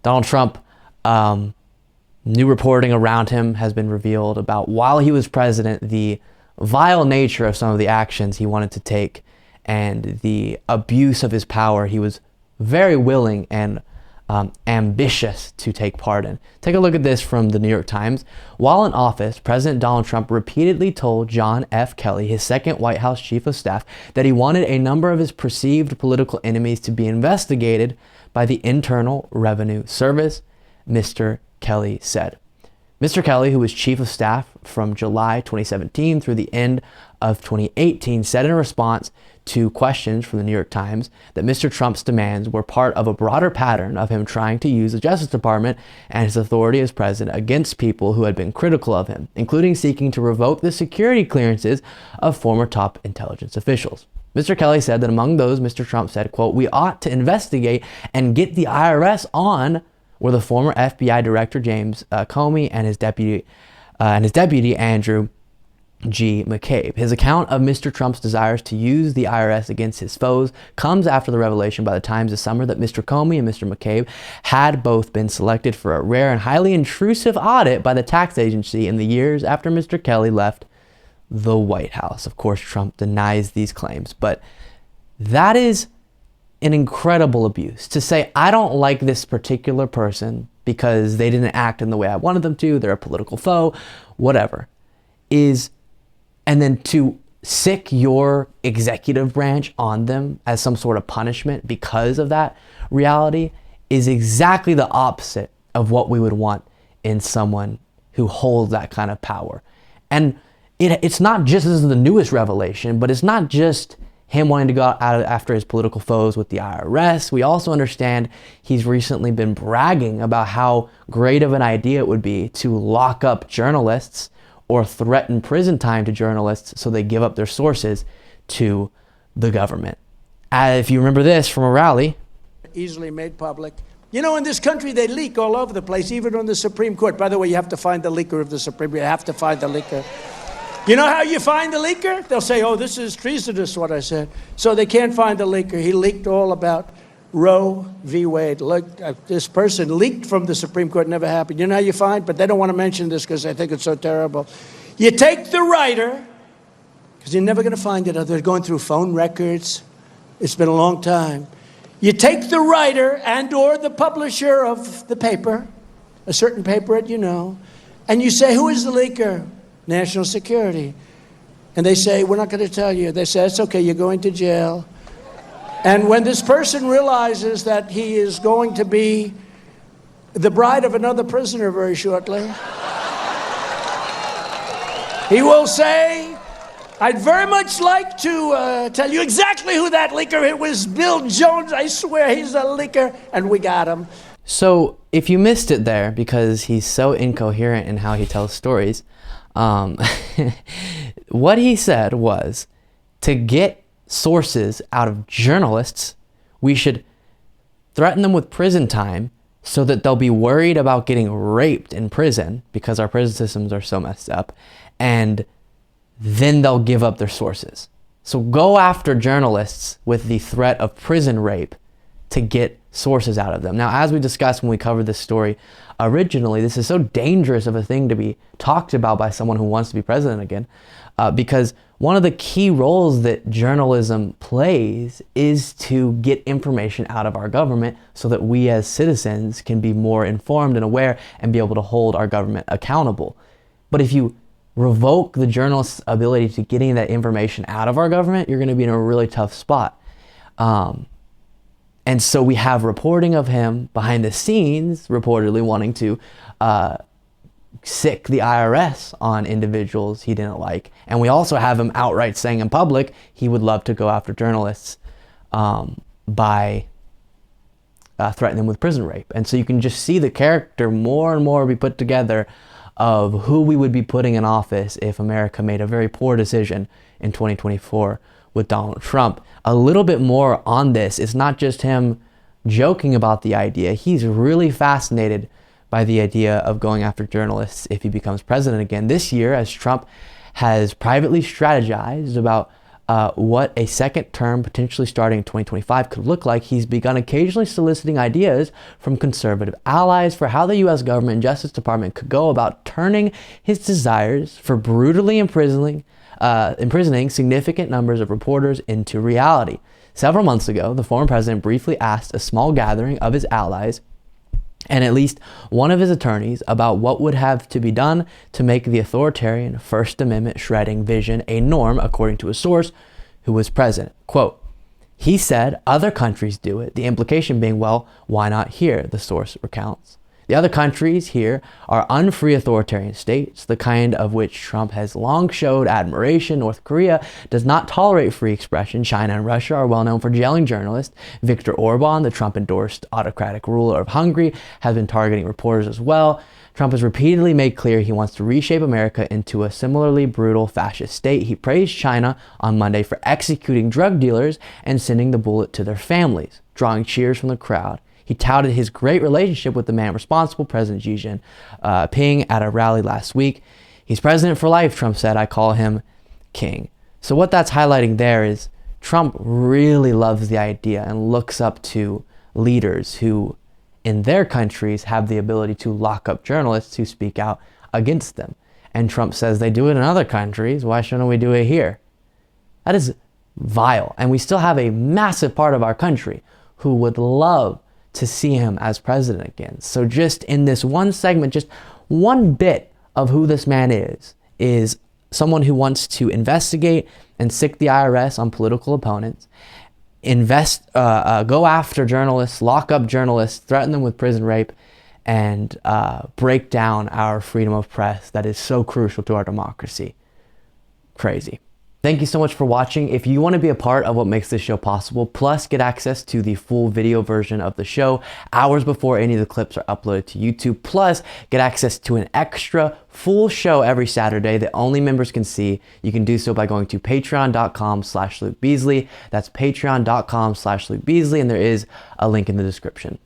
Donald Trump, new reporting around him has been revealed about, while he was president, the vile nature of some of the actions he wanted to take and the abuse of his power he was very willing and ambitious to take part in. Take a look at this from the New York Times. While in office, President Donald Trump repeatedly told John F. Kelly, his second White House chief of staff, that he wanted a number of his perceived political enemies to be investigated by the Internal Revenue Service, Mr. Kelly said. Mr. Kelly, who was chief of staff from July 2017 through the end of 2018, said in response to questions from the New York Times that Mr. Trump's demands were part of a broader pattern of him trying to use the Justice Department and his authority as president against people who had been critical of him, including seeking to revoke the security clearances of former top intelligence officials. Mr. Kelly said that among those, Mr. Trump said, quote, "We ought to investigate and get the IRS on," were the former FBI Director James Comey and his deputy Andrew G. McCabe. His account of Mr. Trump's desires to use the IRS against his foes comes after the revelation by the Times this summer that Mr. Comey and Mr. McCabe had both been selected for a rare and highly intrusive audit by the tax agency in the years after Mr. Kelly left the White House. Of course, Trump denies these claims, but that is an incredible abuse. To say, I don't like this particular person because they didn't act in the way I wanted them to, they're a political foe, whatever, and then to sick your executive branch on them as some sort of punishment because of that reality is exactly the opposite of what we would want in someone who holds that kind of power. And it's not just, this is the newest revelation, but it's not just him wanting to go out after his political foes with the IRS. We also understand he's recently been bragging about how great of an idea it would be to lock up journalists or threaten prison time to journalists so they give up their sources to the government. If you remember this from a rally. Easily made public. You know, in this country, they leak all over the place, even on the Supreme Court. By the way, you have to find the leaker of the Supreme Court. You have to find the leaker. You know how you find the leaker? They'll say, oh, this is treasonous, what I said. So they can't find the leaker. He leaked all about Roe v. Wade. Look, this person leaked from the Supreme Court, never happened. You know how you find? But they don't want to mention this because they think it's so terrible. You take the writer, because you're never going to find it. They're going through phone records. It's been a long time. You take the writer and or the publisher of the paper, a certain paper and you say, who is the leaker? National Security. And they say, we're not going to tell you. They say, it's okay, you're going to jail. And when this person realizes that he is going to be the bride of another prisoner very shortly, he will say, I'd very much like to tell you exactly who that leaker is. It was Bill Jones. I swear he's a leaker. And we got him. So if you missed it there, because he's so incoherent in how he tells stories, what he said was, to get sources out of journalists, we should threaten them with prison time so that they'll be worried about getting raped in prison because our prison systems are so messed up, and then they'll give up their sources. So go after journalists with the threat of prison rape to get sources out of them. Now, as we discussed when we covered this story originally, this is so dangerous of a thing to be talked about by someone who wants to be president again, because one of the key roles that journalism plays is to get information out of our government so that we as citizens can be more informed and aware and be able to hold our government accountable. But if you revoke the journalist's ability to getting that information out of our government, you're going to be in a really tough spot. And so we have reporting of him behind the scenes, reportedly wanting to sick the IRS on individuals he didn't like. And we also have him outright saying in public he would love to go after journalists by threatening them with prison rape. And so you can just see the character more and more be put together of who we would be putting in office if America made a very poor decision in 2024 with Donald Trump. A little bit more on this. It's not just him joking about the idea. He's really fascinated by the idea of going after journalists if he becomes president again this year, as Trump has privately strategized about what a second term, potentially starting in 2025, could look like, he's begun occasionally soliciting ideas from conservative allies for how the U.S. government and Justice Department could go about turning his desires for brutally imprisoning significant numbers of reporters into reality. Several months ago, the former president briefly asked a small gathering of his allies and at least one of his attorneys about what would have to be done to make the authoritarian First Amendment shredding vision a norm, according to a source who was present. Quote, he said other countries do it, the implication being, well, why not here, the source recounts. The other countries here are unfree authoritarian states, the kind of which Trump has long showed admiration. North Korea does not tolerate free expression. China and Russia are well known for jailing journalists. Viktor Orban, the Trump-endorsed autocratic ruler of Hungary, has been targeting reporters as well. Trump has repeatedly made clear he wants to reshape America into a similarly brutal fascist state. He praised China on Monday for executing drug dealers and sending the bullet to their families, drawing cheers from the crowd. He touted his great relationship with the man responsible, President Xi Jinping, at a rally last week. He's president for life, Trump said. I call him king. So what that's highlighting there is Trump really loves the idea and looks up to leaders who, in their countries, have the ability to lock up journalists who speak out against them. And Trump says they do it in other countries. Why shouldn't we do it here? That is vile. And we still have a massive part of our country who would love to see him as president again. So just in this one segment, just one bit of who this man is someone who wants to investigate and sic the IRS on political opponents, go after journalists, lock up journalists, threaten them with prison rape, and break down our freedom of press that is so crucial to our democracy. Crazy. Thank you so much for watching. If you want to be a part of what makes this show possible, plus get access to the full video version of the show hours before any of the clips are uploaded to YouTube, plus get access to an extra full show every Saturday that only members can see, you can do so by going to patreon.com/Luke Beasley. That's patreon.com/Luke Beasley, and there is a link in the description.